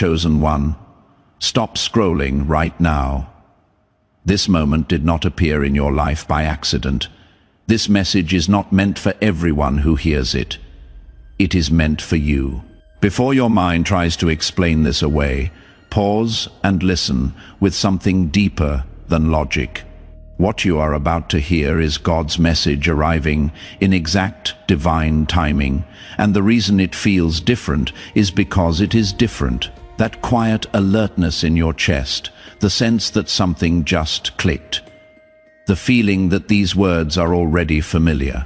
chosen one. Stop scrolling right now. This moment did not appear in your life by accident. This message is not meant for everyone who hears it. It is meant for you. Before your mind tries to explain this away, pause and listen with something deeper than logic. What you are about to hear is God's message arriving in exact divine timing, and the reason it feels different is because it is different. That quiet alertness in your chest, the sense that something just clicked, the feeling that these words are already familiar.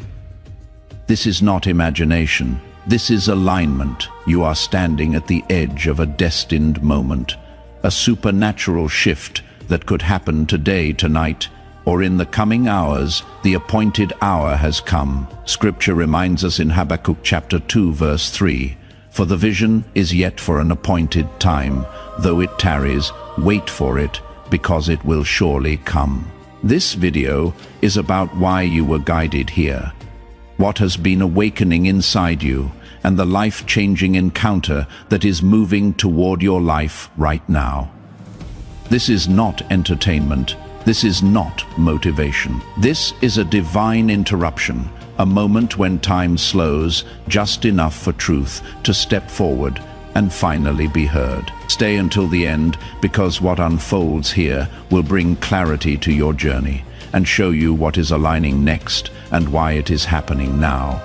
This is not imagination. This is alignment. You are standing at the edge of a destined moment, a supernatural shift that could happen today, tonight, or in the coming hours. The appointed hour has come. Scripture reminds us in Habakkuk chapter 2 verse 3, "For the vision is yet for an appointed time, though it tarries, wait for it, because it will surely come." This video is about why you were guided here, what has been awakening inside you, and the life-changing encounter that is moving toward your life right now. This is not entertainment. This is not motivation. This is a divine interruption, a moment when time slows just enough for truth to step forward and finally be heard. Stay until the end, because what unfolds here will bring clarity to your journey and show you what is aligning next and why it is happening now,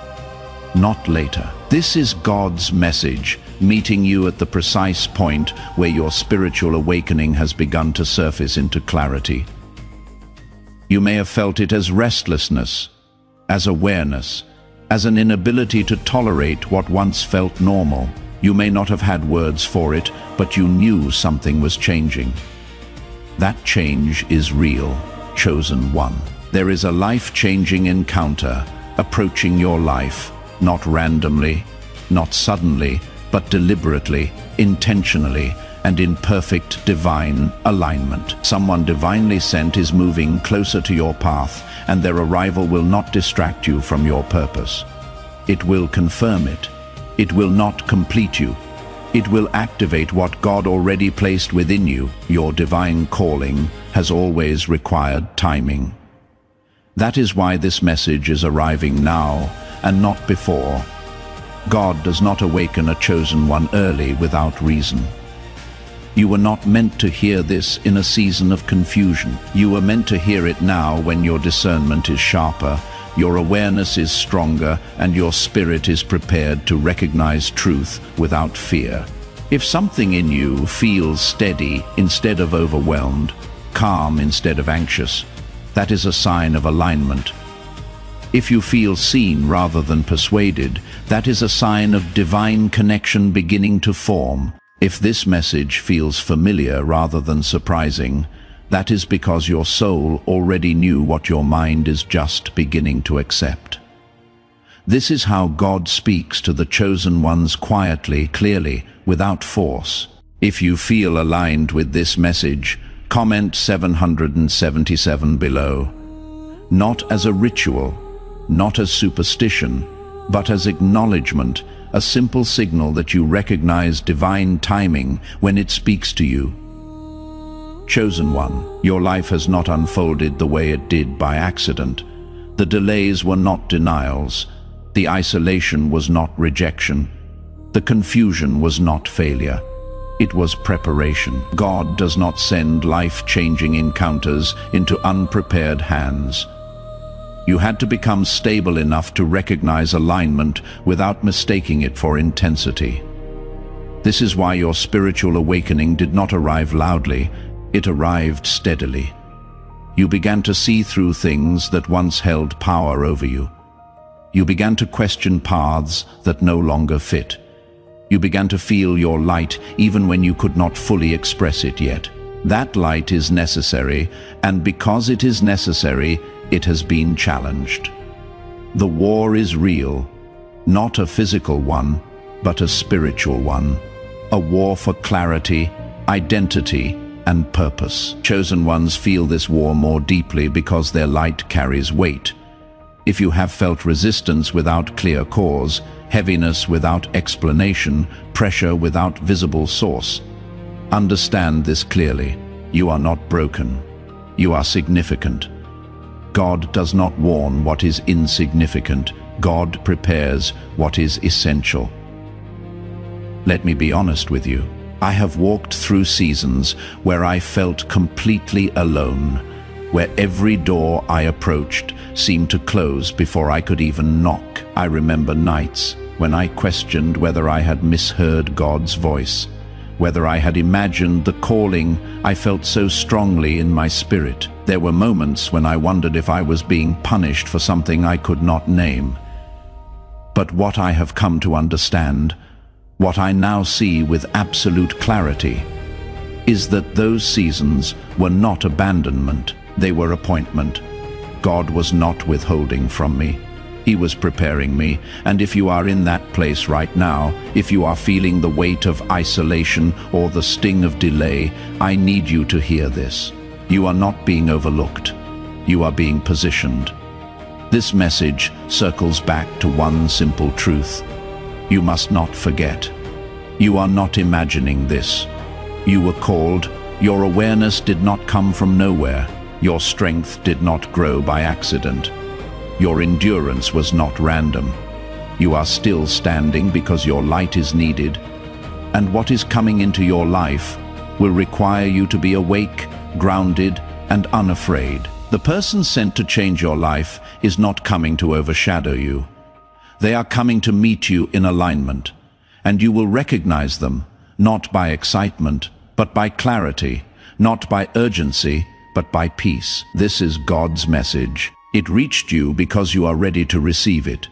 not later. This is God's message, meeting you at the precise point where your spiritual awakening has begun to surface into clarity. You may have felt it as restlessness, as awareness, as an inability to tolerate what once felt normal. You may not have had words for it, but you knew something was changing. That change is real, chosen one. There is a life-changing encounter approaching your life, not randomly, not suddenly, but deliberately, intentionally, and in perfect divine alignment. Someone divinely sent is moving closer to your path, and their arrival will not distract you from your purpose. It will confirm it. It will not complete you. It will activate what God already placed within you. Your divine calling has always required timing. That is why this message is arriving now and not before. God does not awaken a chosen one early without reason. You were not meant to hear this in a season of confusion. You were meant to hear it now when your discernment is sharper, your awareness is stronger, and your spirit is prepared to recognize truth without fear. If something in you feels steady instead of overwhelmed, calm instead of anxious, that is a sign of alignment. If you feel seen rather than persuaded, that is a sign of divine connection beginning to form. If this message feels familiar rather than surprising, that is because your soul already knew what your mind is just beginning to accept. This is how God speaks to the chosen ones quietly, clearly, without force. If you feel aligned with this message, comment 777 below. Not as a ritual, not as superstition, but as acknowledgement, a simple signal that you recognize divine timing when it speaks to you. Chosen one, your life has not unfolded the way it did by accident. The delays were not denials. The isolation was not rejection. The confusion was not failure. It was preparation. God does not send life-changing encounters into unprepared hands. You had to become stable enough to recognize alignment without mistaking it for intensity. This is why your spiritual awakening did not arrive loudly. It arrived steadily. You began to see through things that once held power over you. You began to question paths that no longer fit. You began to feel your light even when you could not fully express it yet. That light is necessary, and because it is necessary, it has been challenged. The war is real, not a physical one, but a spiritual one. A war for clarity, identity, and purpose. Chosen ones feel this war more deeply because their light carries weight. If you have felt resistance without clear cause, heaviness without explanation, pressure without visible source, Understand this clearly. You are not broken. You are significant. God does not warn what is insignificant. God prepares what is essential. Let me be honest with you. I have walked through seasons where I felt completely alone, where every door I approached seemed to close before I could even knock. I remember nights when I questioned whether I had misheard God's voice, whether I had imagined the calling I felt so strongly in my spirit. There were moments when I wondered if I was being punished for something I could not name. But what I have come to understand, what I now see with absolute clarity, is that those seasons were not abandonment, they were appointment. God was not withholding from me. He was preparing me, and if you are in that place right now, if you are feeling the weight of isolation or the sting of delay, I need you to hear this. You are not being overlooked. You are being positioned. This message circles back to one simple truth. You must not forget. You are not imagining this. You were called. Your awareness did not come from nowhere. Your strength did not grow by accident. Your endurance was not random. You are still standing because your light is needed, and what is coming into your life will require you to be awake, grounded, and unafraid. The person sent to change your life is not coming to overshadow you. They are coming to meet you in alignment, and you will recognize them, not by excitement, but by clarity, not by urgency, but by peace. This is God's message. It reached you because you are ready to receive it.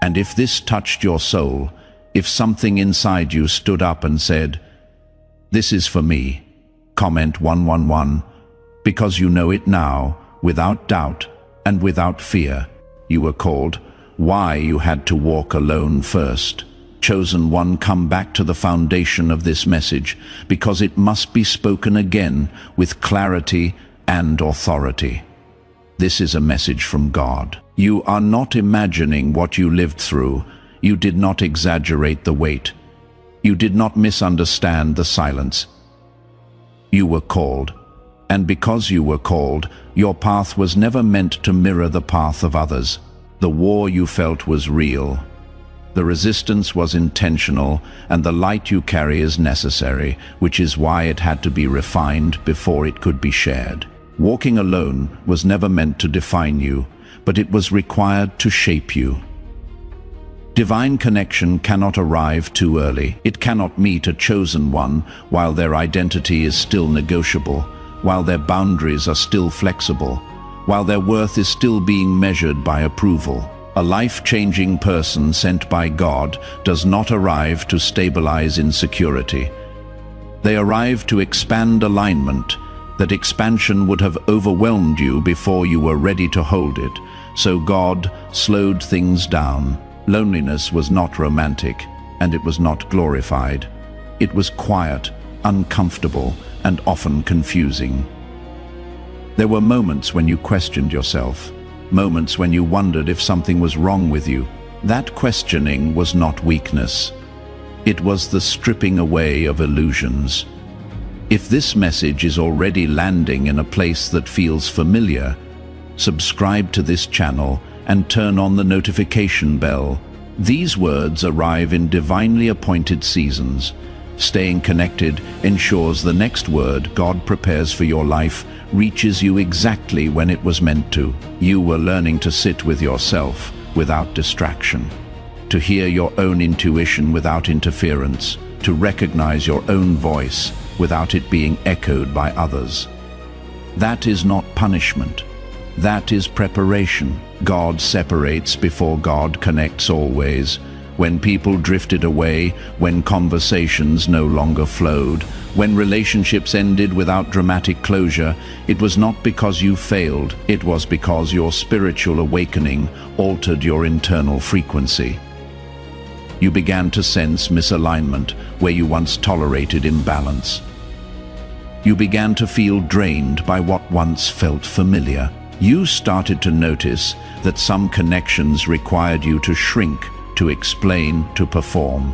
And if this touched your soul, if something inside you stood up and said, "This is for me," comment 111, because you know it now, without doubt and without fear. You were called. Why you had to walk alone first. Chosen one, come back to the foundation of this message, because it must be spoken again with clarity and authority. This is a message from God. You are not imagining what you lived through. You did not exaggerate the weight. You did not misunderstand the silence. You were called. And because you were called, your path was never meant to mirror the path of others. The war you felt was real. The resistance was intentional, and the light you carry is necessary, which is why it had to be refined before it could be shared. Walking alone was never meant to define you, but it was required to shape you. Divine connection cannot arrive too early. It cannot meet a chosen one while their identity is still negotiable, while their boundaries are still flexible, while their worth is still being measured by approval. A life-changing person sent by God does not arrive to stabilize insecurity. They arrive to expand alignment. That expansion would have overwhelmed you before you were ready to hold it. So God slowed things down. Loneliness was not romantic, and it was not glorified. It was quiet, uncomfortable, and often confusing. There were moments when you questioned yourself, moments when you wondered if something was wrong with you. That questioning was not weakness. It was the stripping away of illusions. If this message is already landing in a place that feels familiar, subscribe to this channel and turn on the notification bell. These words arrive in divinely appointed seasons. Staying connected ensures the next word God prepares for your life reaches you exactly when it was meant to. You were learning to sit with yourself without distraction, to hear your own intuition without interference, to recognize your own voice without it being echoed by others. That is not punishment. That is preparation. God separates before God connects always. When people drifted away, when conversations no longer flowed, when relationships ended without dramatic closure, it was not because you failed, it was because your spiritual awakening altered your internal frequency. You began to sense misalignment where you once tolerated imbalance. You began to feel drained by what once felt familiar. You started to notice that some connections required you to shrink, to explain, to perform.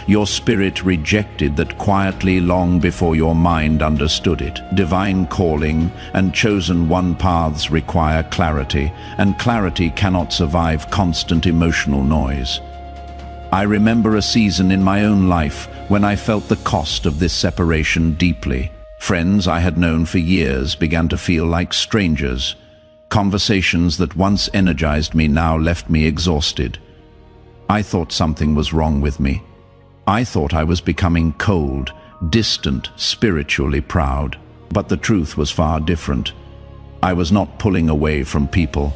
Your spirit rejected that quietly long before your mind understood it. Divine calling and chosen one paths require clarity, and clarity cannot survive constant emotional noise. I remember a season in my own life when I felt the cost of this separation deeply. Friends I had known for years began to feel like strangers. Conversations that once energized me now left me exhausted. I thought something was wrong with me. I thought I was becoming cold, distant, spiritually proud. But the truth was far different. I was not pulling away from people.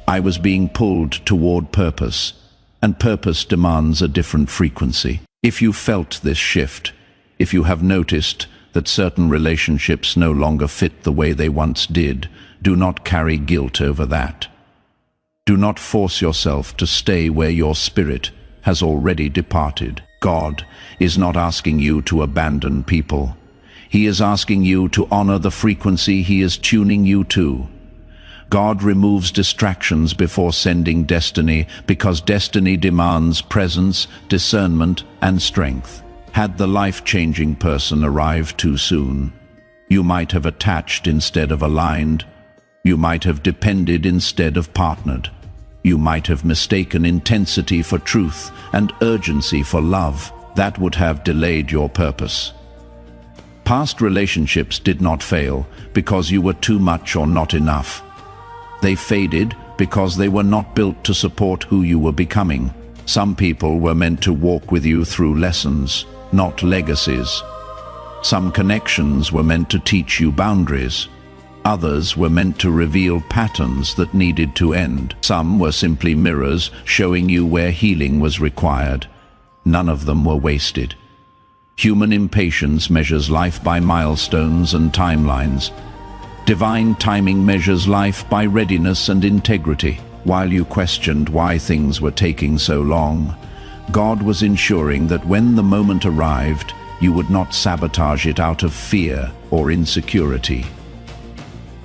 I was being pulled toward purpose, and purpose demands a different frequency. If you felt this shift, if you have noticed that certain relationships no longer fit the way they once did, do not carry guilt over that. Do not force yourself to stay where your spirit has already departed. God is not asking you to abandon people. He is asking you to honor the frequency He is tuning you to. God removes distractions before sending destiny, because destiny demands presence, discernment, and strength. Had the life-changing person arrived too soon, you might have attached instead of aligned. You might have depended instead of partnered. You might have mistaken intensity for truth and urgency for love. That would have delayed your purpose. Past relationships did not fail because you were too much or not enough. They faded because they were not built to support who you were becoming. Some people were meant to walk with you through lessons, not legacies. Some connections were meant to teach you boundaries. Others were meant to reveal patterns that needed to end. Some were simply mirrors showing you where healing was required. None of them were wasted. Human impatience measures life by milestones and timelines. Divine timing measures life by readiness and integrity. While you questioned why things were taking so long, God was ensuring that when the moment arrived, you would not sabotage it out of fear or insecurity.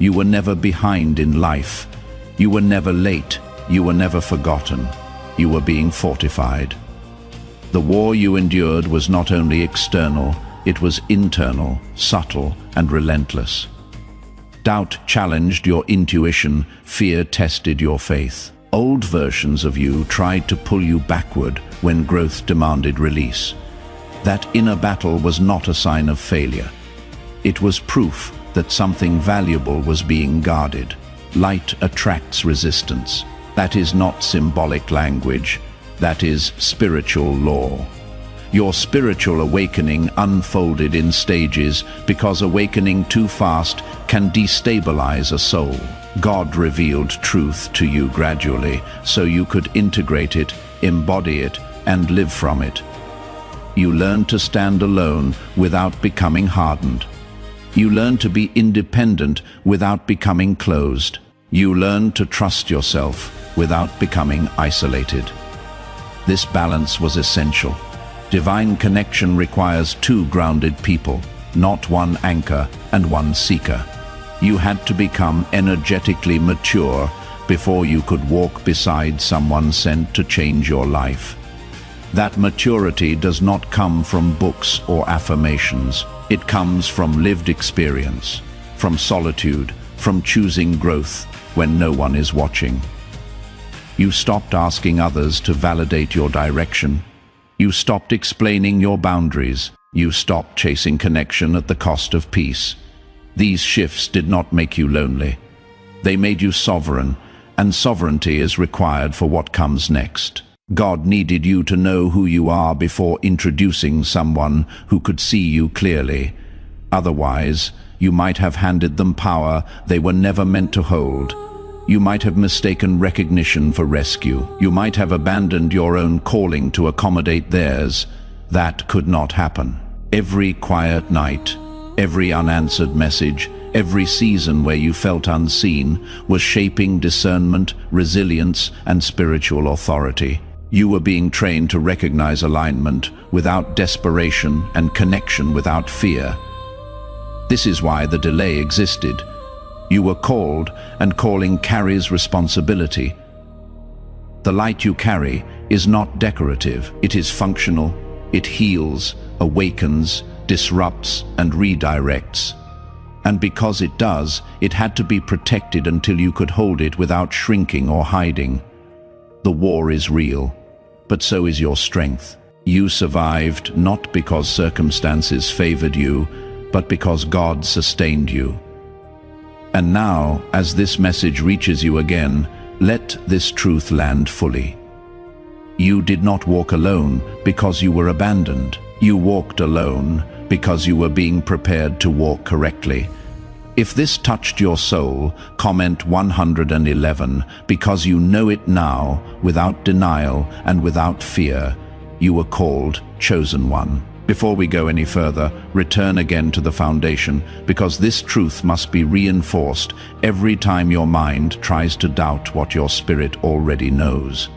You were never behind in life. You were never late. You were never forgotten. You were being fortified. The war you endured was not only external, it was internal, subtle, and relentless. Doubt challenged your intuition, fear tested your faith. Old versions of you tried to pull you backward when growth demanded release. That inner battle was not a sign of failure. It was proof that something valuable was being guarded. Light attracts resistance. That is not symbolic language. That is spiritual law. Your spiritual awakening unfolded in stages because awakening too fast can destabilize a soul. God revealed truth to you gradually so you could integrate it, embody it, and live from it. You learned to stand alone without becoming hardened. You learned to be independent without becoming closed. You learned to trust yourself without becoming isolated. This balance was essential. Divine connection requires two grounded people, not one anchor and one seeker. You had to become energetically mature before you could walk beside someone sent to change your life. That maturity does not come from books or affirmations. It comes from lived experience, from solitude, from choosing growth when no one is watching. You stopped asking others to validate your direction. You stopped explaining your boundaries. You stopped chasing connection at the cost of peace. These shifts did not make you lonely. They made you sovereign, and sovereignty is required for what comes next. God needed you to know who you are before introducing someone who could see you clearly. Otherwise, you might have handed them power they were never meant to hold. You might have mistaken recognition for rescue. You might have abandoned your own calling to accommodate theirs. That could not happen. Every quiet night, every unanswered message, every season where you felt unseen was shaping discernment, resilience, and spiritual authority. You were being trained to recognize alignment without desperation and connection without fear. This is why the delay existed. You were called, and calling carries responsibility. The light you carry is not decorative, it is functional, It heals, awakens, disrupts, and redirects. And because it does, it had to be protected until you could hold it without shrinking or hiding. The war is real, but so is your strength. You survived not because circumstances favored you, but because God sustained you. And now, as this message reaches you again, let this truth land fully. You did not walk alone because you were abandoned. You walked alone because you were being prepared to walk correctly. If this touched your soul, comment 111, because you know it now, without denial and without fear. You were called, chosen one. Before we go any further, return again to the foundation, because this truth must be reinforced every time your mind tries to doubt what your spirit already knows.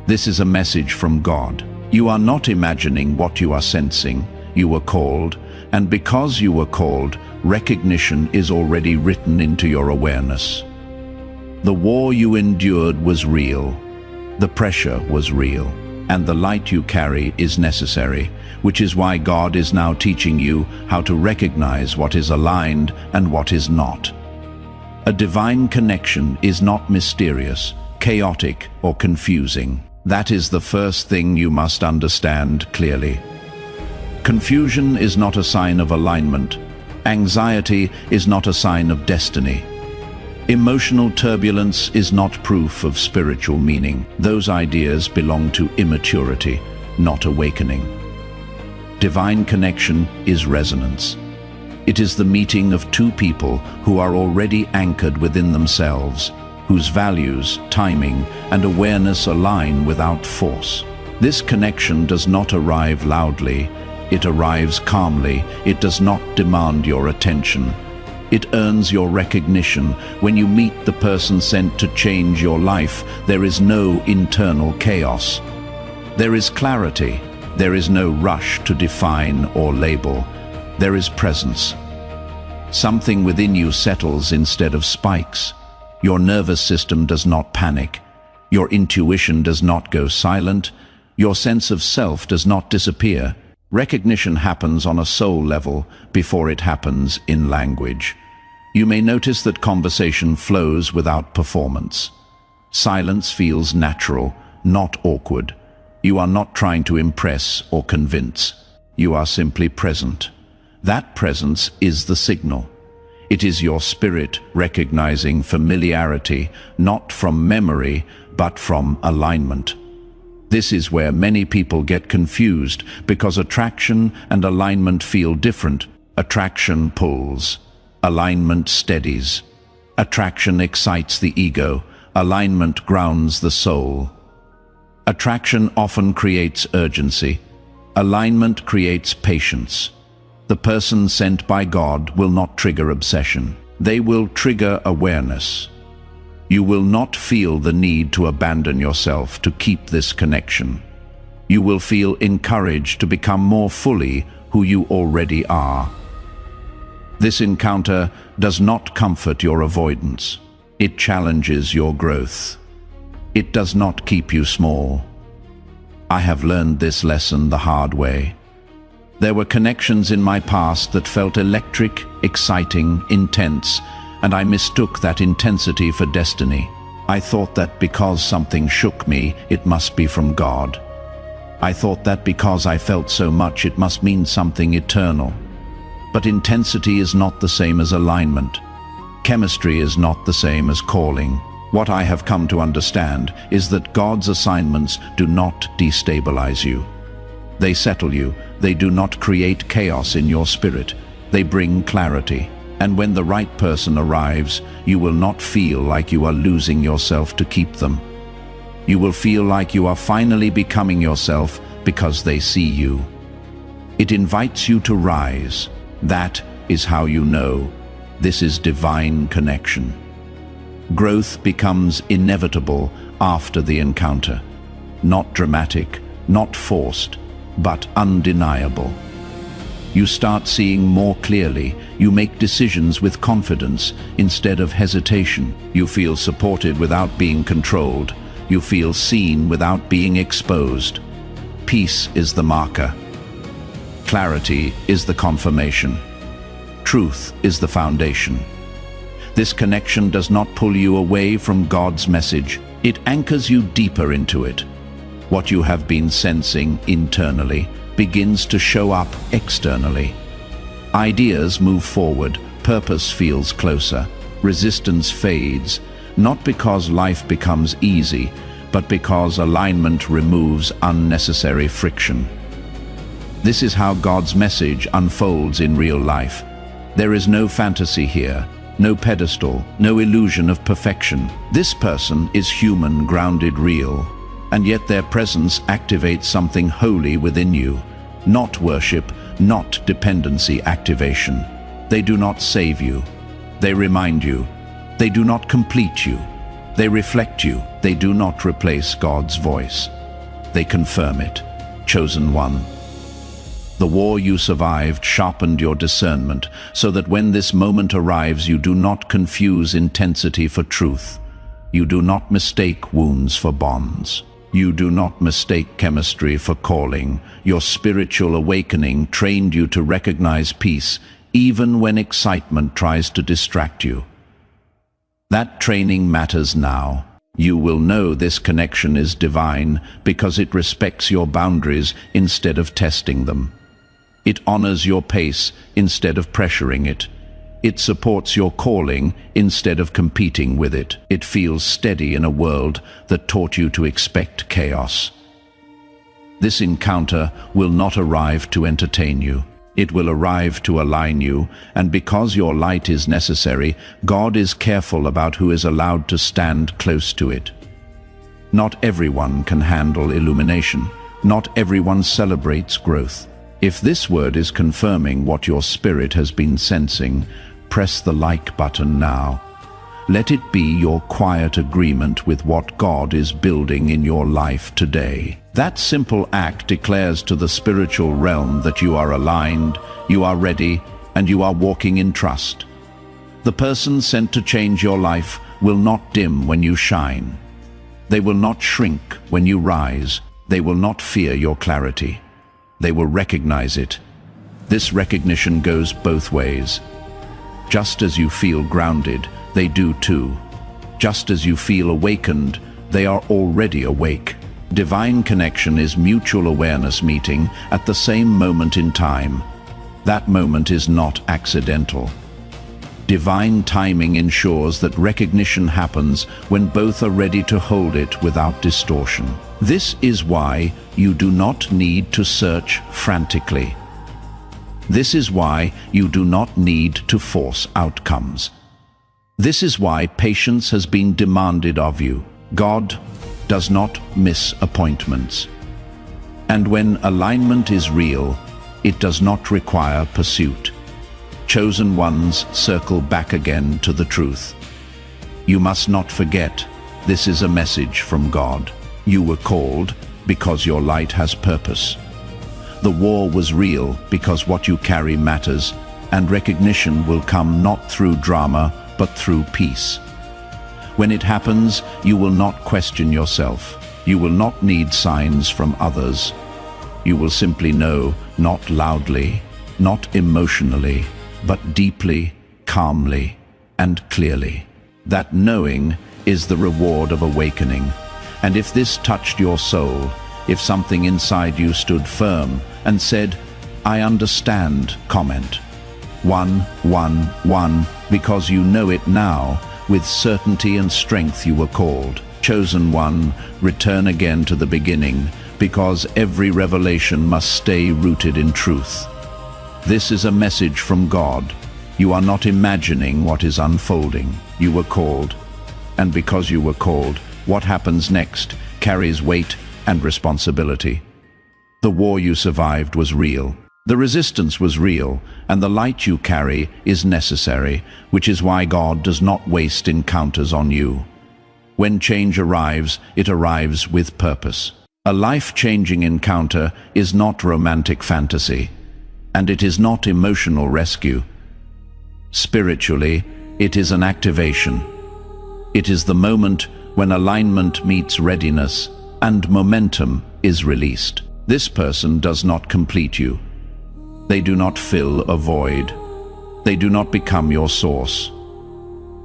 This is a message from God. You are not imagining what you are sensing. You were called, and because you were called, recognition is already written into your awareness. The war you endured was real. The pressure was real. And the light you carry is necessary, which is why God is now teaching you how to recognize what is aligned and what is not. A divine connection is not mysterious, chaotic, or confusing. That is the first thing you must understand clearly. Confusion is not a sign of alignment. Anxiety is not a sign of destiny. Emotional turbulence is not proof of spiritual meaning. Those ideas belong to immaturity, not awakening. Divine connection is resonance. It is the meeting of two people who are already anchored within themselves, whose values, timing, and awareness align without force. This connection does not arrive loudly. It arrives calmly. It does not demand your attention. It earns your recognition. When you meet the person sent to change your life, there is no internal chaos. There is clarity. There is no rush to define or label. There is presence. Something within you settles instead of spikes. Your nervous system does not panic. Your intuition does not go silent. Your sense of self does not disappear. Recognition happens on a soul level before it happens in language. You may notice that conversation flows without performance. Silence feels natural, not awkward. You are not trying to impress or convince. You are simply present. That presence is the signal. It is your spirit recognizing familiarity, not from memory, but from alignment. This is where many people get confused because attraction and alignment feel different. Attraction pulls. Alignment steadies. Attraction excites the ego. Alignment grounds the soul. Attraction often creates urgency. Alignment creates patience. The person sent by God will not trigger obsession. They will trigger awareness. You will not feel the need to abandon yourself to keep this connection. You will feel encouraged to become more fully who you already are. This encounter does not comfort your avoidance. It challenges your growth. It does not keep you small. I have learned this lesson the hard way. There were connections in my past that felt electric, exciting, intense, and I mistook that intensity for destiny. I thought that because something shook me, it must be from God. I thought that because I felt so much, it must mean something eternal. But intensity is not the same as alignment. Chemistry is not the same as calling. What I have come to understand is that God's assignments do not destabilize you. They settle you. They do not create chaos in your spirit. They bring clarity. And when the right person arrives, you will not feel like you are losing yourself to keep them. You will feel like you are finally becoming yourself because they see you. It invites you to rise. That is how you know this is divine connection. Growth becomes inevitable after the encounter. Not dramatic, not forced, but undeniable. You start seeing more clearly. You make decisions with confidence instead of hesitation. You feel supported without being controlled. You feel seen without being exposed. Peace is the marker. Clarity is the confirmation. Truth is the foundation. This connection does not pull you away from God's message. It anchors you deeper into it. What you have been sensing internally begins to show up externally. Ideas move forward, purpose feels closer, resistance fades, not because life becomes easy, but because alignment removes unnecessary friction. This is how God's message unfolds in real life. There is no fantasy here, no pedestal, no illusion of perfection. This person is human, grounded, real, and yet their presence activates something holy within you. Not worship, not dependency activation. They do not save you. They remind you. They do not complete you. They reflect you. They do not replace God's voice. They confirm it. Chosen one. The war you survived sharpened your discernment, so that when this moment arrives, you do not confuse intensity for truth. You do not mistake wounds for bonds. You do not mistake chemistry for calling. Your spiritual awakening trained you to recognize peace, even when excitement tries to distract you. That training matters now. You will know this connection is divine because it respects your boundaries instead of testing them. It honors your pace instead of pressuring it. It supports your calling instead of competing with it. It feels steady in a world that taught you to expect chaos. This encounter will not arrive to entertain you. It will arrive to align you, and because your light is necessary, God is careful about who is allowed to stand close to it. Not everyone can handle illumination. Not everyone celebrates growth. If this word is confirming what your spirit has been sensing, press the like button now. Let it be your quiet agreement with what God is building in your life today. That simple act declares to the spiritual realm that you are aligned, you are ready, and you are walking in trust. The person sent to change your life will not dim when you shine. They will not shrink when you rise. They will not fear your clarity. They will recognize it. This recognition goes both ways. Just as you feel grounded, they do too. Just as you feel awakened, they are already awake. Divine connection is mutual awareness meeting at the same moment in time. That moment is not accidental. Divine timing ensures that recognition happens when both are ready to hold it without distortion. This is why you do not need to search frantically. This is why you do not need to force outcomes. This is why patience has been demanded of you. God does not miss appointments. And when alignment is real, it does not require pursuit. Chosen ones circle back again to the truth. You must not forget, this is a message from God. You were called because your light has purpose. The war was real because what you carry matters, and recognition will come not through drama, but through peace. When it happens, you will not question yourself. You will not need signs from others. You will simply know, not loudly, not emotionally, but deeply, calmly, and clearly. That knowing is the reward of awakening. And if this touched your soul, if something inside you stood firm and said, "I understand," comment 111, because you know it now, with certainty and strength you were called. Chosen one, return again to the beginning, because every revelation must stay rooted in truth. This is a message from God. You are not imagining what is unfolding. You were called. And because you were called, what happens next carries weight and responsibility. The war you survived was real. The resistance was real, and the light you carry is necessary, which is why God does not waste encounters on you. When change arrives, it arrives with purpose. A life-changing encounter is not romantic fantasy, and it is not emotional rescue. Spiritually, it is an activation. It is the moment when alignment meets readiness and momentum is released. This person does not complete you. They do not fill a void. They do not become your source.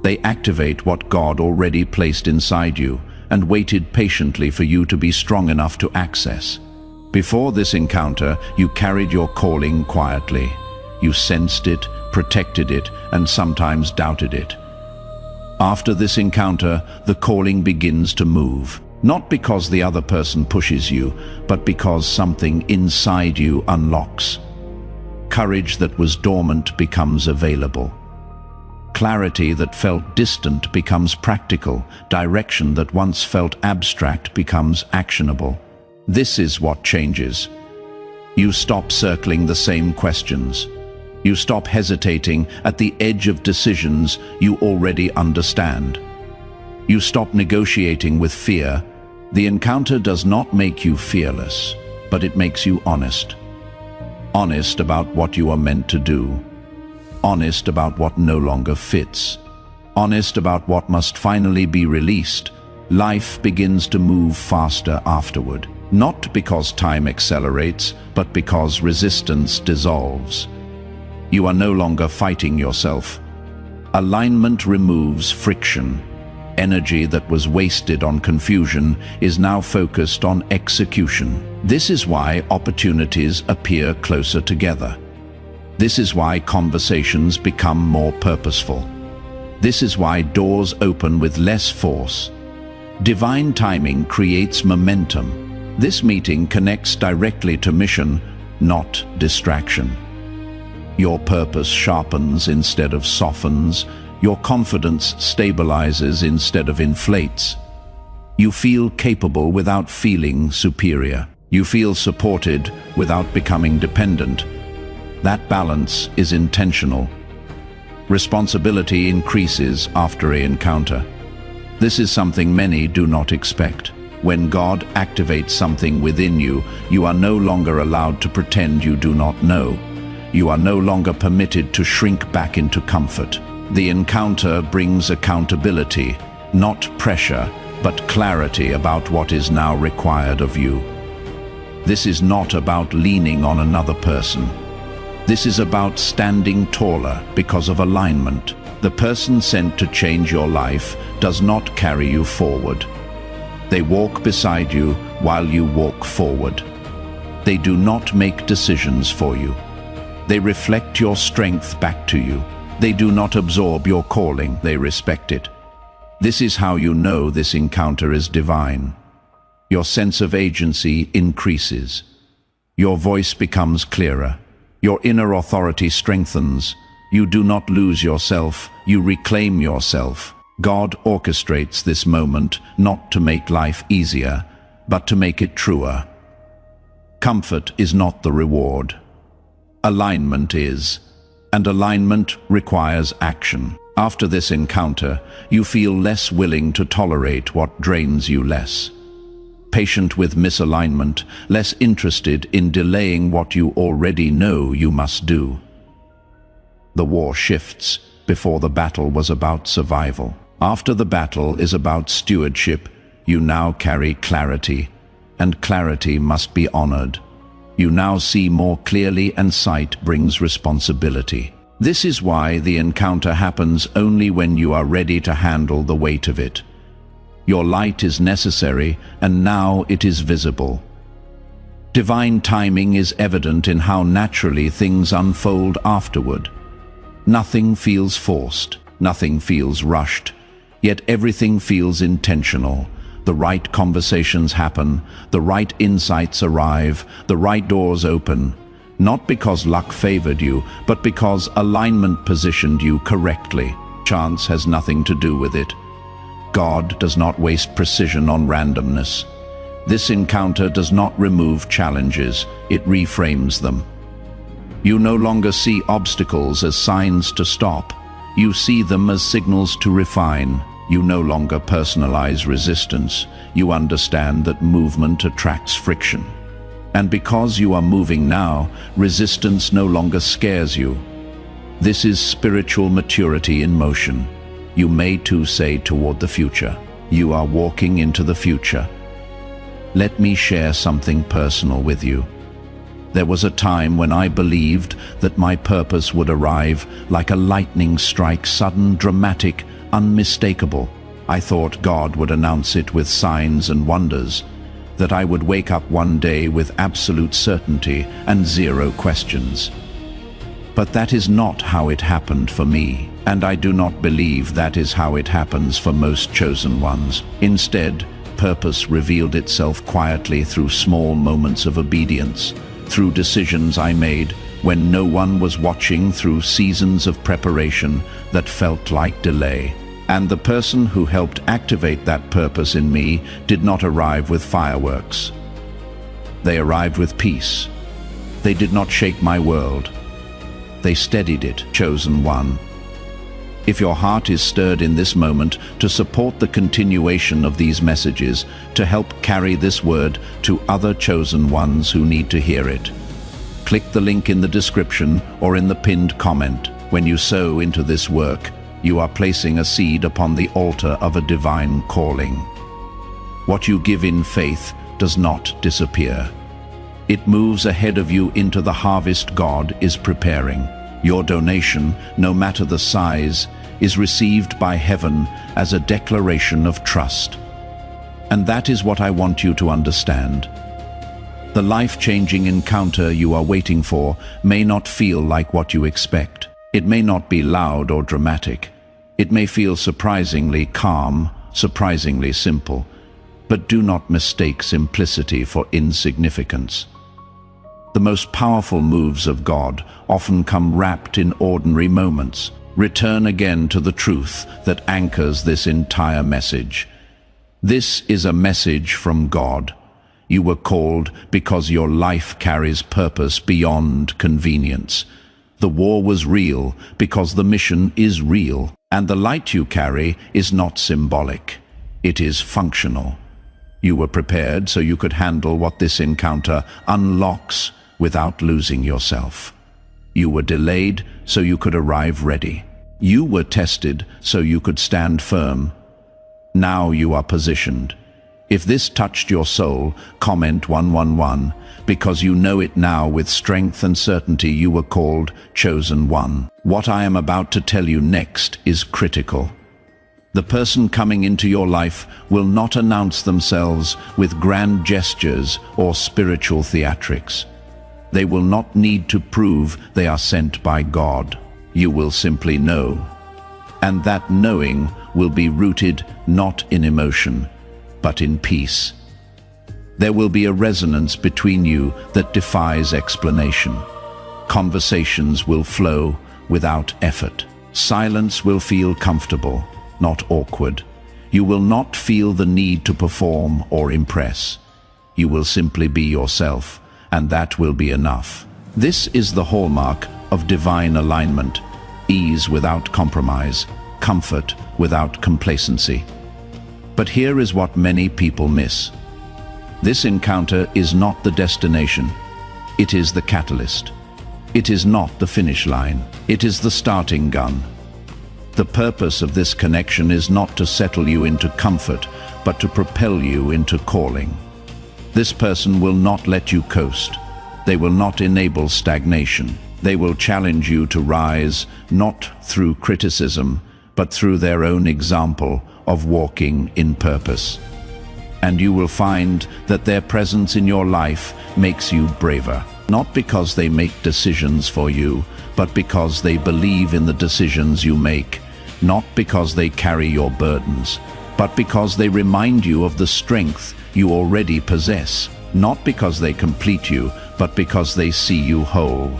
They activate what God already placed inside you and waited patiently for you to be strong enough to access. Before this encounter, you carried your calling quietly. You sensed it, protected it, and sometimes doubted it. After this encounter, the calling begins to move, not because the other person pushes you, but because something inside you unlocks. Courage that was dormant becomes available. Clarity that felt distant becomes practical. Direction that once felt abstract becomes actionable. This is what changes. You stop circling the same questions. You stop hesitating at the edge of decisions you already understand. You stop negotiating with fear. The encounter does not make you fearless, but it makes you honest. Honest about what you are meant to do. Honest about what no longer fits. Honest about what must finally be released. Life begins to move faster afterward. Not because time accelerates, but because resistance dissolves. You are no longer fighting yourself. Alignment removes friction. Energy that was wasted on confusion is now focused on execution. This is why opportunities appear closer together. This is why conversations become more purposeful. This is why doors open with less force. Divine timing creates momentum. This meeting connects directly to mission, not distraction. Your purpose sharpens instead of softens. Your confidence stabilizes instead of inflates. You feel capable without feeling superior. You feel supported without becoming dependent. That balance is intentional. Responsibility increases after an encounter. This is something many do not expect. When God activates something within you, you are no longer allowed to pretend you do not know. You are no longer permitted to shrink back into comfort. The encounter brings accountability, not pressure, but clarity about what is now required of you. This is not about leaning on another person. This is about standing taller because of alignment. The person sent to change your life does not carry you forward. They walk beside you while you walk forward. They do not make decisions for you. They reflect your strength back to you. They do not absorb your calling, they respect it. This is how you know this encounter is divine. Your sense of agency increases. Your voice becomes clearer. Your inner authority strengthens. You do not lose yourself, you reclaim yourself. God orchestrates this moment not to make life easier, but to make it truer. Comfort is not the reward. Alignment is, and alignment requires action. After this encounter, you feel less willing to tolerate what drains you less. Patient with misalignment, less interested in delaying what you already know you must do. The war shifts. Before the battle was about survival. After the battle is about stewardship, you now carry clarity, and clarity must be honored. You now see more clearly, and sight brings responsibility. This is why the encounter happens only when you are ready to handle the weight of it. Your light is necessary, and now it is visible. Divine timing is evident in how naturally things unfold afterward. Nothing feels forced, nothing feels rushed, yet everything feels intentional. The right conversations happen, the right insights arrive, the right doors open, not because luck favored you, but because alignment positioned you correctly. Chance has nothing to do with it. God does not waste precision on randomness. This encounter does not remove challenges, it reframes them. You no longer see obstacles as signs to stop. You see them as signals to refine. You no longer personalize resistance. You understand that movement attracts friction. And because you are moving now, resistance no longer scares you. This is spiritual maturity in motion. You may too say toward the future. You are walking into the future. Let me share something personal with you. There was a time when I believed that my purpose would arrive like a lightning strike, sudden, dramatic, unmistakable. I thought God would announce it with signs and wonders, that I would wake up one day with absolute certainty and zero questions. But that is not how it happened for me, and I do not believe that is how it happens for most chosen ones. Instead, purpose revealed itself quietly through small moments of obedience, through decisions I made when no one was watching, through seasons of preparation that felt like delay. And the person who helped activate that purpose in me did not arrive with fireworks. They arrived with peace. They did not shake my world. They steadied it, chosen one. If your heart is stirred in this moment to support the continuation of these messages, to help carry this word to other chosen ones who need to hear it, click the link in the description or in the pinned comment. When you sow into this work, you are placing a seed upon the altar of a divine calling. What you give in faith does not disappear. It moves ahead of you into the harvest God is preparing. Your donation, no matter the size, is received by heaven as a declaration of trust. And that is what I want you to understand. The life-changing encounter you are waiting for may not feel like what you expect. It may not be loud or dramatic. It may feel surprisingly calm, surprisingly simple. But do not mistake simplicity for insignificance. The most powerful moves of God often come wrapped in ordinary moments. Return again to the truth that anchors this entire message. This is a message from God. You were called because your life carries purpose beyond convenience. The war was real because the mission is real, and the light you carry is not symbolic. It is functional. You were prepared so you could handle what this encounter unlocks without losing yourself. You were delayed so you could arrive ready. You were tested so you could stand firm. Now you are positioned. If this touched your soul, comment 111, because you know it now with strength and certainty. You were called, chosen one. What I am about to tell you next is critical. The person coming into your life will not announce themselves with grand gestures or spiritual theatrics. They will not need to prove they are sent by God. You will simply know. And that knowing will be rooted not in emotion, but in peace. There will be a resonance between you that defies explanation. Conversations will flow without effort. Silence will feel comfortable, not awkward. You will not feel the need to perform or impress. You will simply be yourself, and that will be enough. This is the hallmark of divine alignment: ease without compromise, comfort without complacency. But here is what many people miss. This encounter is not the destination. It is the catalyst. It is not the finish line. It is the starting gun. The purpose of this connection is not to settle you into comfort, but to propel you into calling. This person will not let you coast. They will not enable stagnation. They will challenge you to rise, not through criticism, but through their own example of walking in purpose. And you will find that their presence in your life makes you braver, not because they make decisions for you, but because they believe in the decisions you make, not because they carry your burdens, but because they remind you of the strength you already possess, not because they complete you, but because they see you whole.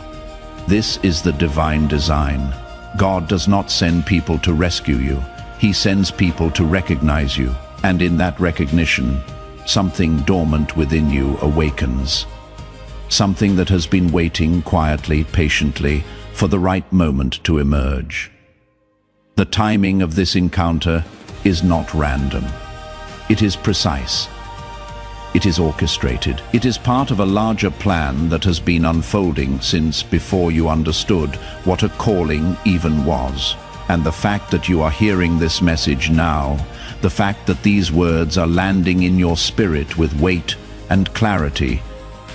This is the divine design. God does not send people to rescue you. He sends people to recognize you. And in that recognition, something dormant within you awakens. Something that has been waiting quietly, patiently, for the right moment to emerge. The timing of this encounter is not random. It is precise. It is orchestrated. It is part of a larger plan that has been unfolding since before you understood what a calling even was. And the fact that you are hearing this message now, the fact that these words are landing in your spirit with weight, and clarity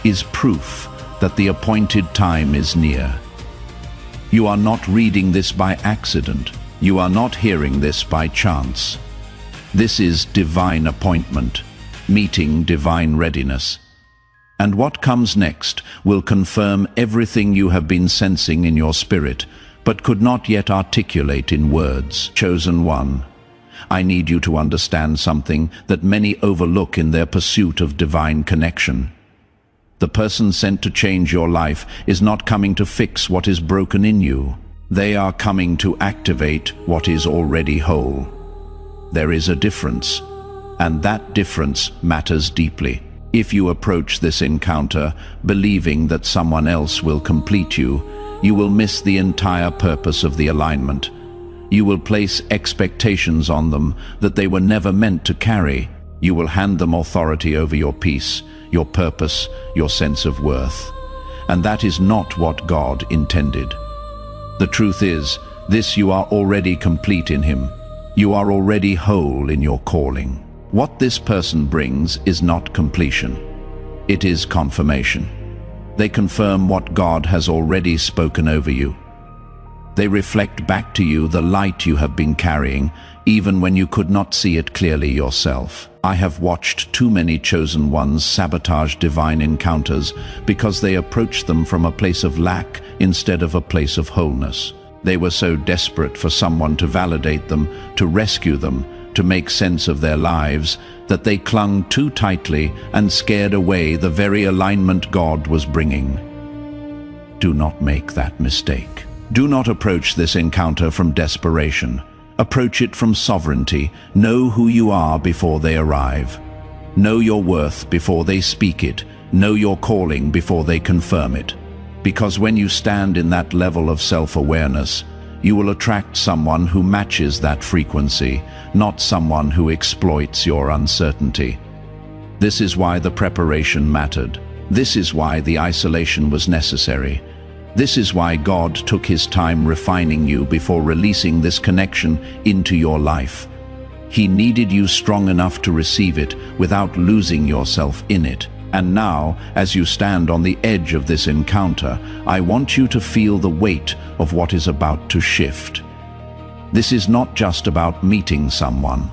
is proof that the appointed time is near. You are not reading this by accident. You are not hearing this by chance. This is divine appointment, meeting divine readiness. And what comes next will confirm everything you have been sensing in your spirit, but could not yet articulate in words. Chosen one, I need you to understand something that many overlook in their pursuit of divine connection. The person sent to change your life is not coming to fix what is broken in you. They are coming to activate what is already whole. There is a difference, and that difference matters deeply. If you approach this encounter believing that someone else will complete you, you will miss the entire purpose of the alignment. You will place expectations on them that they were never meant to carry. You will hand them authority over your peace, your purpose, your sense of worth. And that is not what God intended. The truth is, this you are already complete in Him. You are already whole in your calling. What this person brings is not completion. It is confirmation. They confirm what God has already spoken over you. They reflect back to you the light you have been carrying, even when you could not see it clearly yourself. I have watched too many chosen ones sabotage divine encounters because they approached them from a place of lack instead of a place of wholeness. They were so desperate for someone to validate them, to rescue them, to make sense of their lives, that they clung too tightly and scared away the very alignment God was bringing. Do not make that mistake. Do not approach this encounter from desperation. Approach it from sovereignty. Know who you are before they arrive. Know your worth before they speak it. Know your calling before they confirm it. Because when you stand in that level of self-awareness, you will attract someone who matches that frequency, not someone who exploits your uncertainty. This is why the preparation mattered. This is why the isolation was necessary. This is why God took His time refining you before releasing this connection into your life. He needed you strong enough to receive it without losing yourself in it. And now, as you stand on the edge of this encounter, I want you to feel the weight of what is about to shift. This is not just about meeting someone.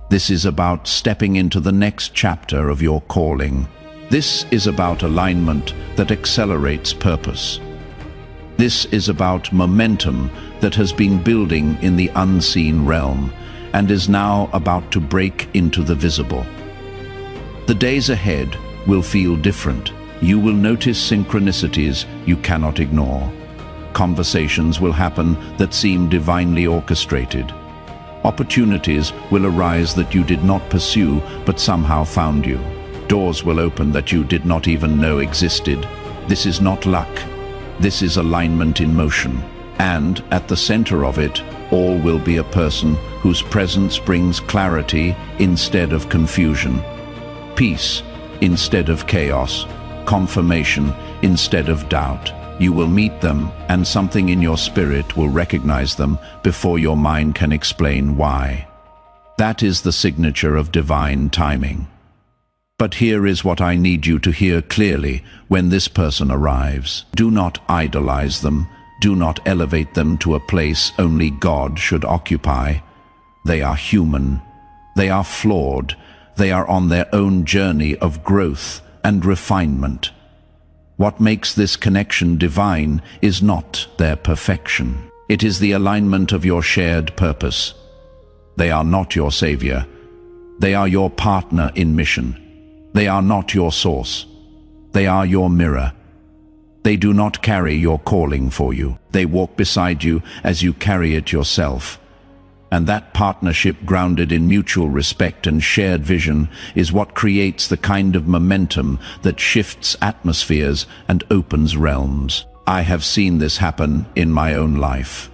This is about stepping into the next chapter of your calling. This is about alignment that accelerates purpose. This is about momentum that has been building in the unseen realm and is now about to break into the visible. The days ahead will feel different. You will notice synchronicities you cannot ignore. Conversations will happen that seem divinely orchestrated. Opportunities will arise that you did not pursue but somehow found you. Doors will open that you did not even know existed. This is not luck. This is alignment in motion. And at the center of it, all will be a person whose presence brings clarity instead of confusion, peace instead of chaos, confirmation instead of doubt. You will meet them, and something in your spirit will recognize them before your mind can explain why. That is the signature of divine timing. But here is what I need you to hear clearly when this person arrives. Do not idolize them. Do not elevate them to a place only God should occupy. They are human. They are flawed. They are on their own journey of growth and refinement. What makes this connection divine is not their perfection. It is the alignment of your shared purpose. They are not your savior. They are your partner in mission. They are not your source. They are your mirror. They do not carry your calling for you. They walk beside you as you carry it yourself. And that partnership, grounded in mutual respect and shared vision, is what creates the kind of momentum that shifts atmospheres and opens realms. I have seen this happen in my own life.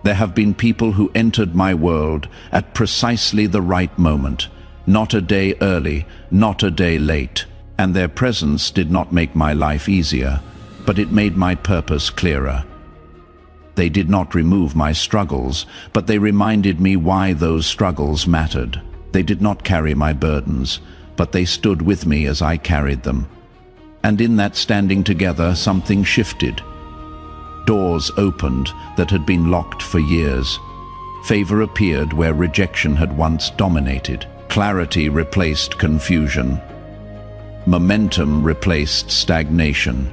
There have been people who entered my world at precisely the right moment, not a day early, not a day late, and their presence did not make my life easier, but it made my purpose clearer. They did not remove my struggles, but they reminded me why those struggles mattered. They did not carry my burdens, but they stood with me as I carried them. And in that standing together, something shifted. Doors opened that had been locked for years. Favor appeared where rejection had once dominated. Clarity replaced confusion. Momentum replaced stagnation.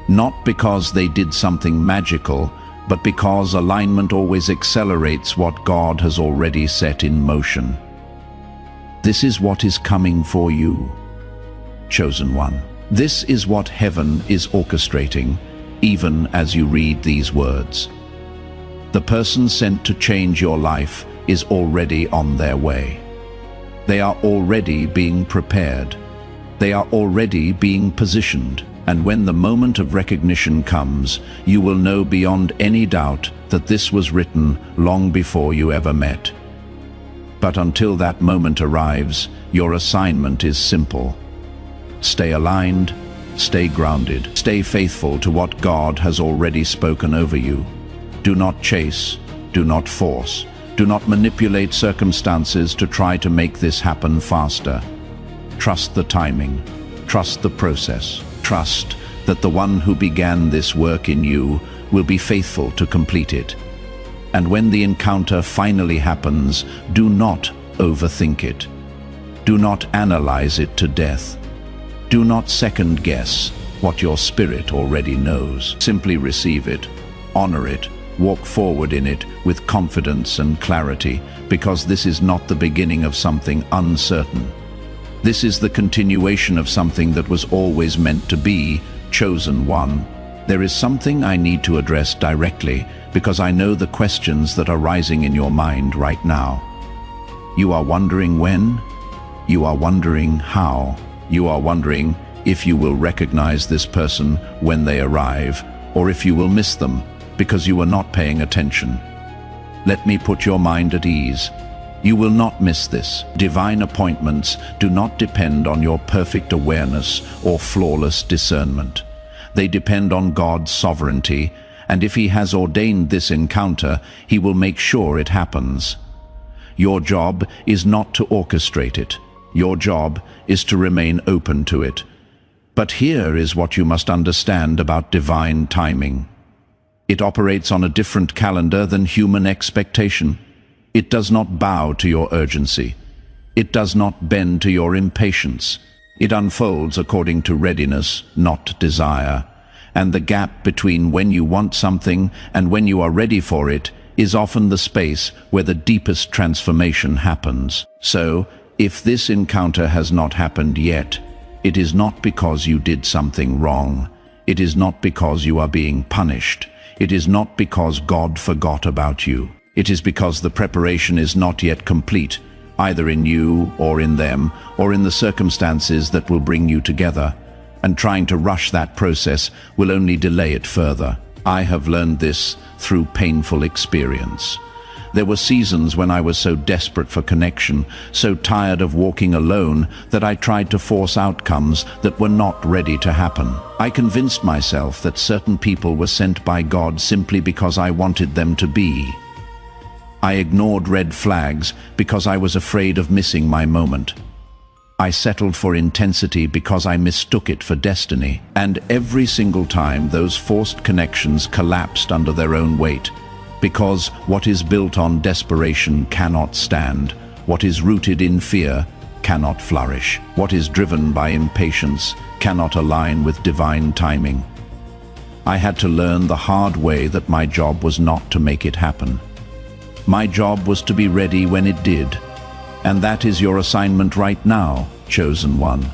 Not because they did something magical, but because alignment always accelerates what God has already set in motion. This is what is coming for you, chosen one. This is what heaven is orchestrating, even as you read these words. The person sent to change your life is already on their way. They are already being prepared. They are already being positioned. And when the moment of recognition comes, you will know beyond any doubt that this was written long before you ever met. But until that moment arrives, your assignment is simple. Stay aligned, stay grounded, stay faithful to what God has already spoken over you. Do not chase, do not force, do not manipulate circumstances to try to make this happen faster. Trust the timing, trust the process, trust that the one who began this work in you will be faithful to complete it. And when the encounter finally happens, do not overthink it. Do not analyze it to death. Do not second guess what your spirit already knows. Simply receive it, honor it, walk forward in it with confidence and clarity, because this is not the beginning of something uncertain. This is the continuation of something that was always meant to be, chosen one. There is something I need to address directly, because I know the questions that are rising in your mind right now. You are wondering when? You are wondering how? You are wondering if you will recognize this person when they arrive, or if you will miss them because you are not paying attention. Let me put your mind at ease. You will not miss this. Divine appointments do not depend on your perfect awareness or flawless discernment. They depend on God's sovereignty, and if He has ordained this encounter, He will make sure it happens. Your job is not to orchestrate it. Your job is to remain open to it. But here is what you must understand about divine timing. It operates on a different calendar than human expectation. It does not bow to your urgency. It does not bend to your impatience. It unfolds according to readiness, not desire. And the gap between when you want something and when you are ready for it is often the space where the deepest transformation happens. So, if this encounter has not happened yet, it is not because you did something wrong. It is not because you are being punished. It is not because God forgot about you. It is because the preparation is not yet complete, either in you or in them, or in the circumstances that will bring you together. And trying to rush that process will only delay it further. I have learned this through painful experience. There were seasons when I was so desperate for connection, so tired of walking alone, that I tried to force outcomes that were not ready to happen. I convinced myself that certain people were sent by God simply because I wanted them to be. I ignored red flags because I was afraid of missing my moment. I settled for intensity because I mistook it for destiny. And every single time those forced connections collapsed under their own weight. Because what is built on desperation cannot stand. What is rooted in fear cannot flourish. What is driven by impatience cannot align with divine timing. I had to learn the hard way that my job was not to make it happen. My job was to be ready when it did. And that is your assignment right now, chosen one.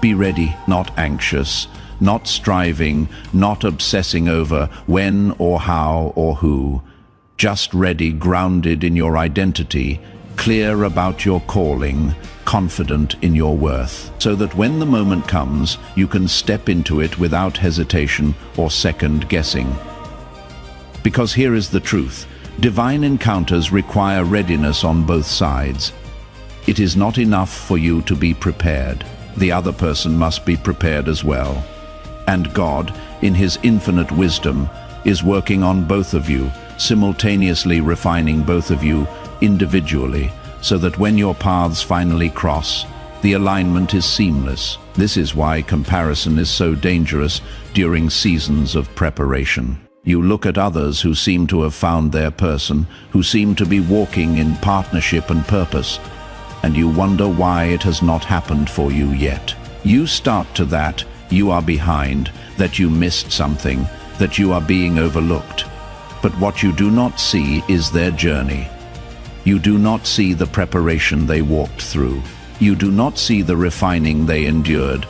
Be ready, not anxious, not striving, not obsessing over when or how or who. Just ready, grounded in your identity, clear about your calling, confident in your worth, so that when the moment comes, you can step into it without hesitation or second guessing. Because here is the truth. Divine encounters require readiness on both sides. It is not enough for you to be prepared. The other person must be prepared as well. And God, in His infinite wisdom, is working on both of you, simultaneously refining both of you individually, so that when your paths finally cross, The alignment is seamless. This is why comparison is so dangerous during seasons of preparation. You look at others who seem to have found their person, who seem to be walking in partnership and purpose, and you wonder why it has not happened for you yet. You start to that you are behind, that you missed something, that you are being overlooked. But what you do not see is their journey. You do not see the preparation they walked through. You do not see the refining they endured.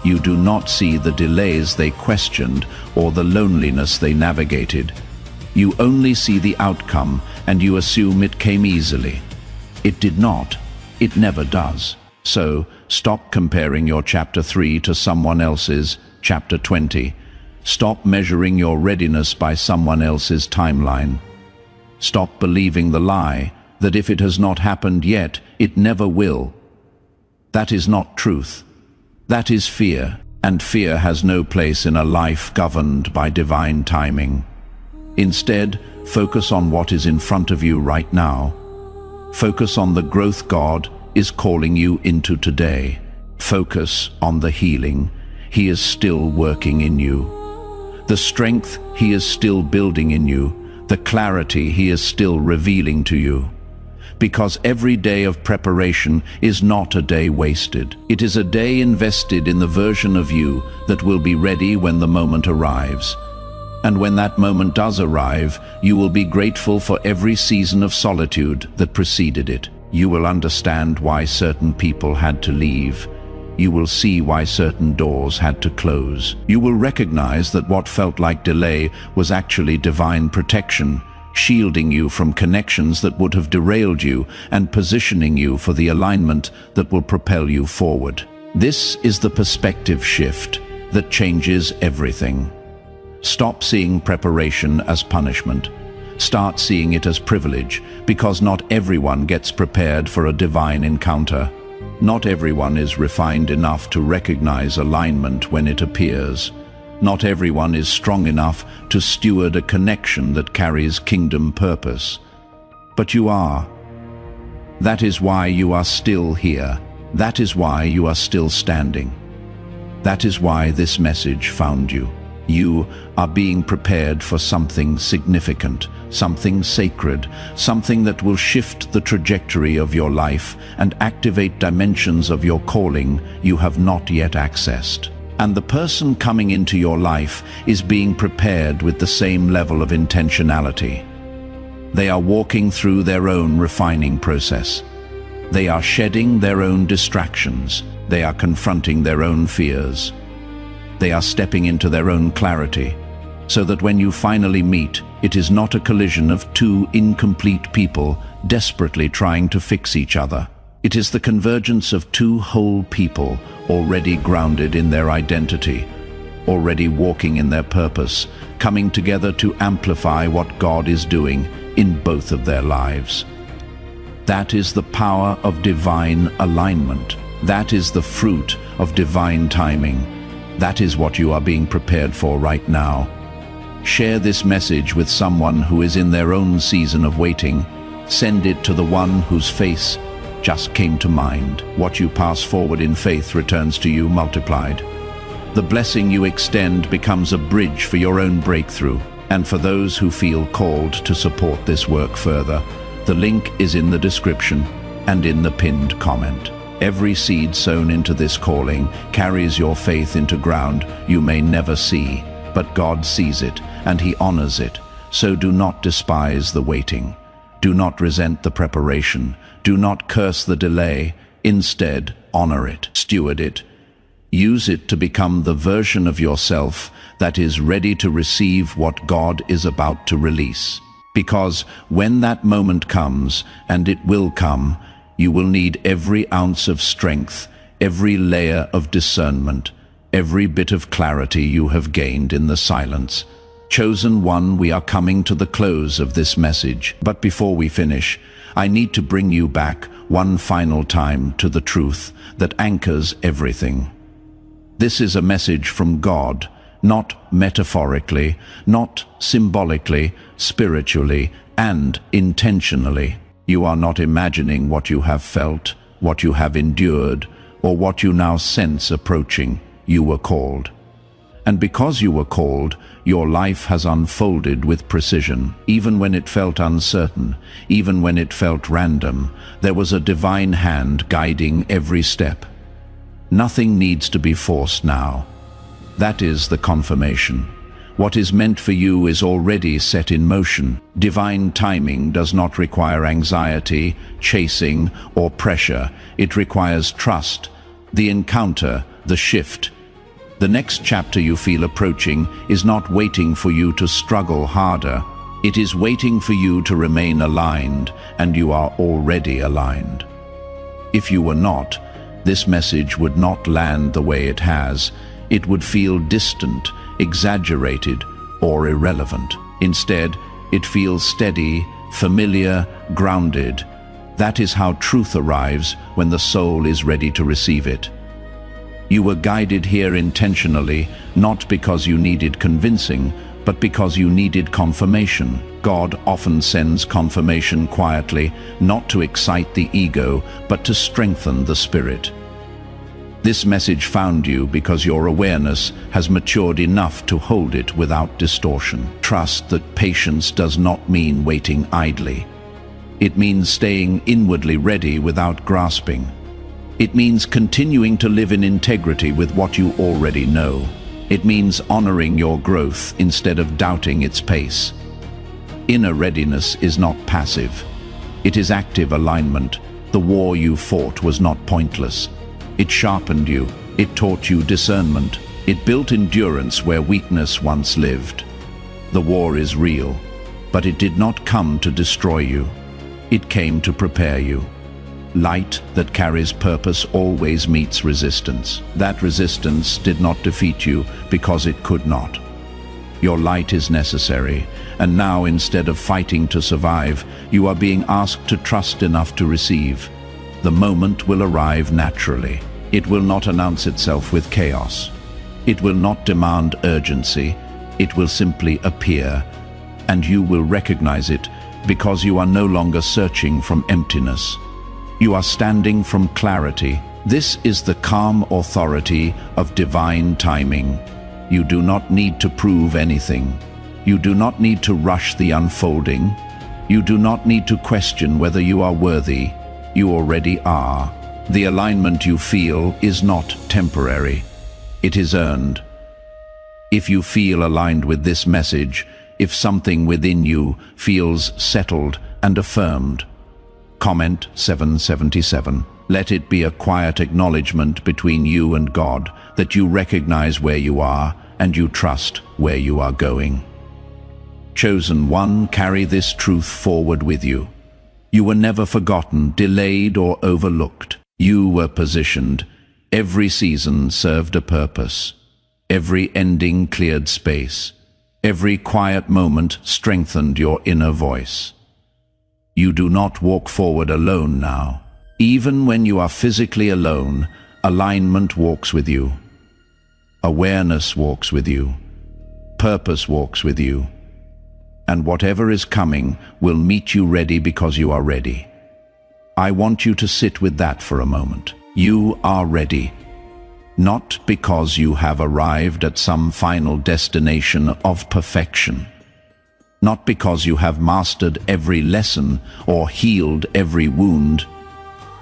You do not see the delays they questioned or the loneliness they navigated. You only see the outcome, and you assume it came easily. It did not. It never does. So, stop comparing your chapter 3 to someone else's chapter 20. Stop measuring your readiness by someone else's timeline. Stop believing the lie that if it has not happened yet, it never will. That is not truth. That is fear, and fear has no place in a life governed by divine timing. Instead, focus on what is in front of you right now. Focus on the growth God is calling you into today. Focus on the healing He is still working in you, the strength He is still building in you, the clarity He is still revealing to you. Because every day of preparation is not a day wasted. It is a day invested in the version of you that will be ready when the moment arrives. And when that moment does arrive, you will be grateful for every season of solitude that preceded it. You will understand why certain people had to leave. You will see why certain doors had to close. You will recognize that what felt like delay was actually divine protection, shielding you from connections that would have derailed you and positioning you for the alignment that will propel you forward. This is the perspective shift that changes everything. Stop seeing preparation as punishment. Start seeing it as privilege, because not everyone gets prepared for a divine encounter. Not everyone is refined enough to recognize alignment when it appears. Not everyone is strong enough to steward a connection that carries kingdom purpose. But you are. That is why you are still here. That is why you are still standing. That is why this message found you. You are being prepared for something significant, something sacred, something that will shift the trajectory of your life and activate dimensions of your calling you have not yet accessed. And the person coming into your life is being prepared with the same level of intentionality. They are walking through their own refining process. They are shedding their own distractions. They are confronting their own fears. They are stepping into their own clarity, so that when you finally meet, it is not a collision of two incomplete people desperately trying to fix each other. It is the convergence of two whole people already grounded in their identity, already walking in their purpose, coming together to amplify what God is doing in both of their lives. That is the power of divine alignment. That is the fruit of divine timing. That is what you are being prepared for right now. Share this message with someone who is in their own season of waiting. Send it to the one whose face just came to mind. What you pass forward in faith returns to you multiplied. The blessing you extend becomes a bridge for your own breakthrough. And for those who feel called to support this work further, the link is in the description and in the pinned comment. Every seed sown into this calling carries your faith into ground you may never see, but God sees it and He honors it. So do not despise the waiting. Do not resent the preparation. Do not curse the delay. Instead, honor it, steward it. Use it to become the version of yourself that is ready to receive what God is about to release. Because when that moment comes, and it will come, you will need every ounce of strength, every layer of discernment, every bit of clarity you have gained in the silence. Chosen one, we are coming to the close of this message. But before we finish, I need to bring you back one final time to the truth that anchors everything. This is a message from God, not metaphorically, not symbolically, spiritually, and intentionally. You are not imagining what you have felt, what you have endured, or what you now sense approaching, you were called. And because you were called, your life has unfolded with precision. Even when it felt uncertain, even when it felt random, there was a divine hand guiding every step. Nothing needs to be forced now. That is the confirmation. What is meant for you is already set in motion. Divine timing does not require anxiety, chasing, or pressure. It requires trust, the encounter, the shift. The next chapter you feel approaching is not waiting for you to struggle harder. It is waiting for you to remain aligned, and you are already aligned. If you were not, this message would not land the way it has. It would feel distant, exaggerated, or irrelevant. Instead, it feels steady, familiar, grounded. That is how truth arrives when the soul is ready to receive it. You were guided here intentionally, not because you needed convincing, but because you needed confirmation. God often sends confirmation quietly, not to excite the ego, but to strengthen the spirit. This message found you because your awareness has matured enough to hold it without distortion. Trust that patience does not mean waiting idly. It means staying inwardly ready without grasping. It means continuing to live in integrity with what you already know. It means honoring your growth instead of doubting its pace. Inner readiness is not passive. It is active alignment. The war you fought was not pointless. It sharpened you. It taught you discernment. It built endurance where weakness once lived. The war is real, but it did not come to destroy you. It came to prepare you. Light that carries purpose always meets resistance. That resistance did not defeat you because it could not. Your light is necessary, and now instead of fighting to survive, you are being asked to trust enough to receive. The moment will arrive naturally. It will not announce itself with chaos. It will not demand urgency. It will simply appear, and you will recognize it because you are no longer searching from emptiness. You are standing from clarity. This is the calm authority of divine timing. You do not need to prove anything. You do not need to rush the unfolding. You do not need to question whether you are worthy. You already are. The alignment you feel is not temporary. It is earned. If you feel aligned with this message, if something within you feels settled and affirmed, comment 777. Let it be a quiet acknowledgement between you and God that you recognize where you are and you trust where you are going. Chosen one, carry this truth forward with you. You were never forgotten, delayed, or overlooked. You were positioned. Every season served a purpose. Every ending cleared space. Every quiet moment strengthened your inner voice. You do not walk forward alone now. Even when you are physically alone, alignment walks with you. Awareness walks with you. Purpose walks with you. And whatever is coming will meet you ready because you are ready. I want you to sit with that for a moment. You are ready. Not because you have arrived at some final destination of perfection. Not because you have mastered every lesson or healed every wound,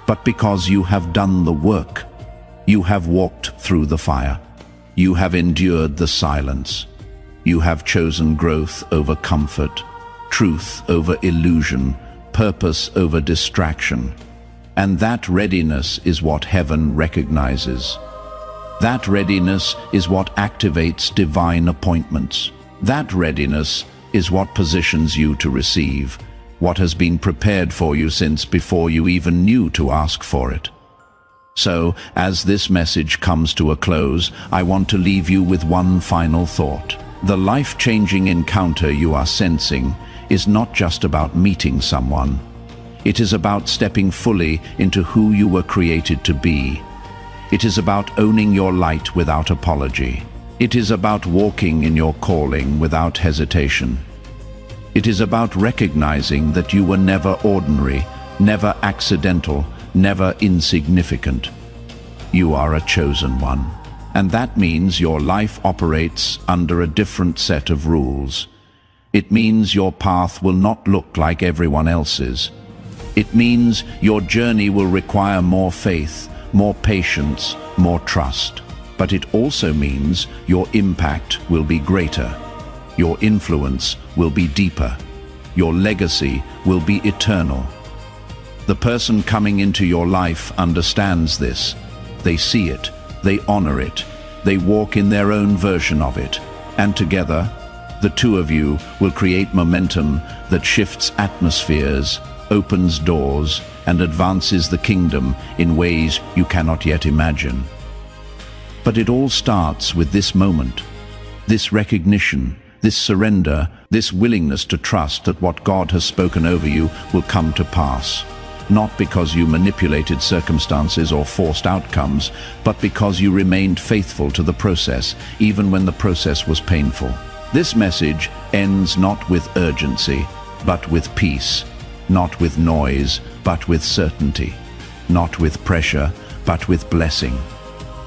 but because you have done the work. You have walked through the fire. You have endured the silence. You have chosen growth over comfort, truth over illusion, purpose over distraction. And that readiness is what heaven recognizes. That readiness is what activates divine appointments. That readiness is what positions you to receive what has been prepared for you since before you even knew to ask for it. So, as this message comes to a close, I want to leave you with one final thought. The life-changing encounter you are sensing is not just about meeting someone. It is about stepping fully into who you were created to be. It is about owning your light without apology. It is about walking in your calling without hesitation. It is about recognizing that you were never ordinary, never accidental, never insignificant. You are a chosen one. And that means your life operates under a different set of rules. It means your path will not look like everyone else's. It means your journey will require more faith, more patience, more trust. But it also means your impact will be greater. Your influence will be deeper. Your legacy will be eternal. The person coming into your life understands this. They see it. They honor it. They walk in their own version of it. And together, the two of you will create momentum that shifts atmospheres, opens doors, and advances the kingdom in ways you cannot yet imagine. But it all starts with this moment, this recognition, this surrender, this willingness to trust that what God has spoken over you will come to pass. Not because you manipulated circumstances or forced outcomes, but because you remained faithful to the process, even when the process was painful. This message ends not with urgency, but with peace. Not with noise, but with certainty. Not with pressure, but with blessing.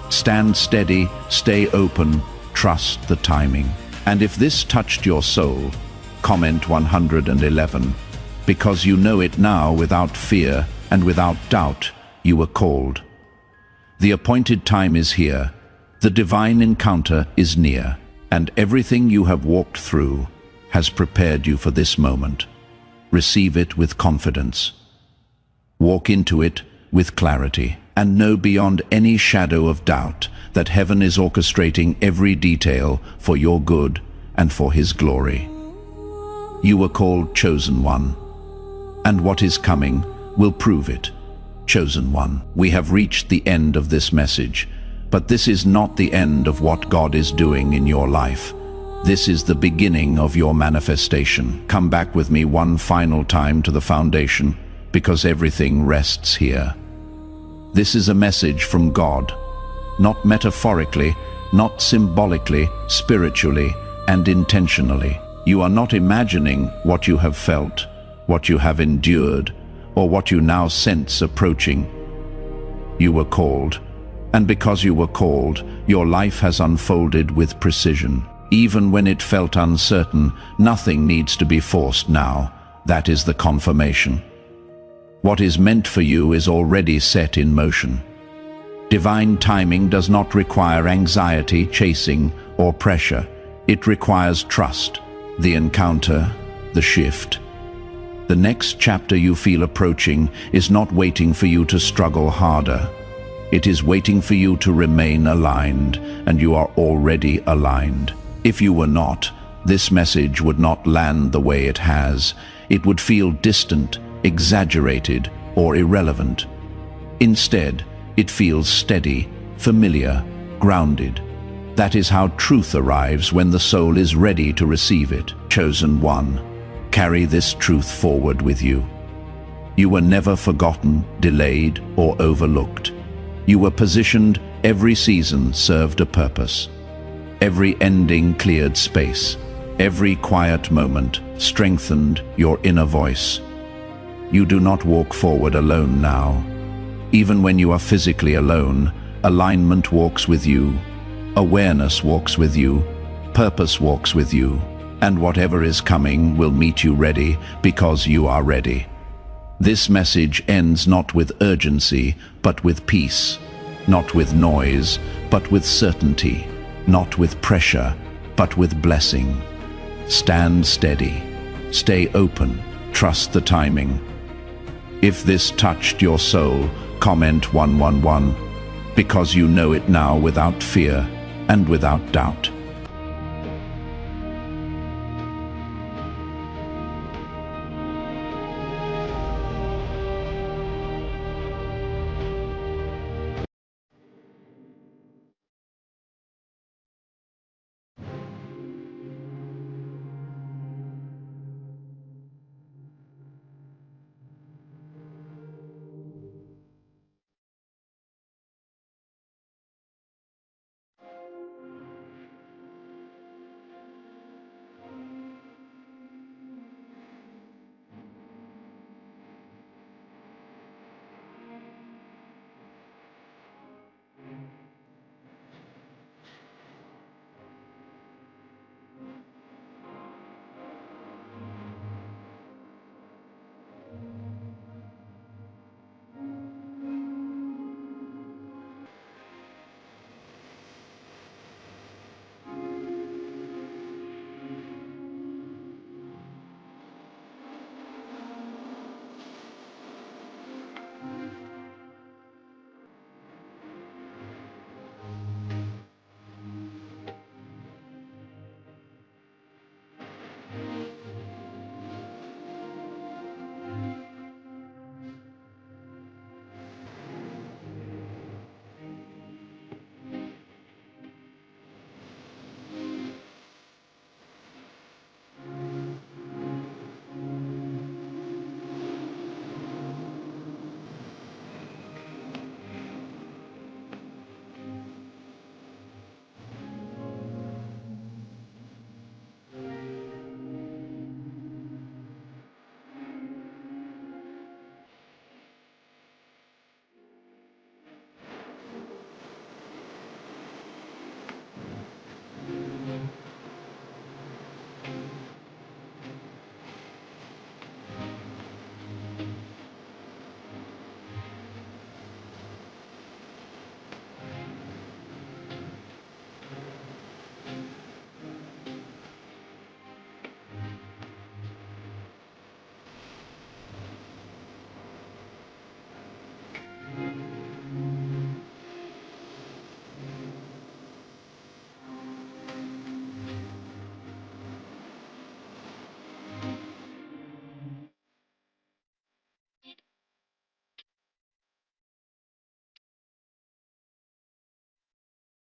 Stand steady, stay open, trust the timing. And if this touched your soul, comment 111. Because you know it now without fear and without doubt, you were called. The appointed time is here. The divine encounter is near. And everything you have walked through has prepared you for this moment. Receive it with confidence. Walk into it with clarity. And know beyond any shadow of doubt that heaven is orchestrating every detail for your good and for His glory. You were called Chosen One. And what is coming will prove it. Chosen One. We have reached the end of this message, but this is not the end of what God is doing in your life. This is the beginning of your manifestation. Come back with me one final time to the foundation, because everything rests here. This is a message from God, not metaphorically, not symbolically, spiritually and intentionally. You are not imagining what you have felt, what you have endured, or what you now sense approaching. You were called, and because you were called, your life has unfolded with precision. Even when it felt uncertain, nothing needs to be forced now. That is the confirmation. What is meant for you is already set in motion. Divine timing does not require anxiety, chasing, or pressure. It requires trust, the encounter, the shift. The next chapter you feel approaching is not waiting for you to struggle harder. It is waiting for you to remain aligned, and you are already aligned. If you were not, this message would not land the way it has. It would feel distant, exaggerated, or irrelevant. Instead, it feels steady, familiar, grounded. That is how truth arrives when the soul is ready to receive it. Chosen One. Carry this truth forward with you. You were never forgotten, delayed, or overlooked. You were positioned, every season served a purpose. Every ending cleared space. Every quiet moment strengthened your inner voice. You do not walk forward alone now. Even when you are physically alone, alignment walks with you, awareness walks with you, purpose walks with you. And whatever is coming will meet you ready because you are ready. This message ends not with urgency, but with peace. Not with noise, but with certainty. Not with pressure, but with blessing. Stand steady. Stay open. Trust the timing. If this touched your soul, comment 111, because you know it now without fear and without doubt.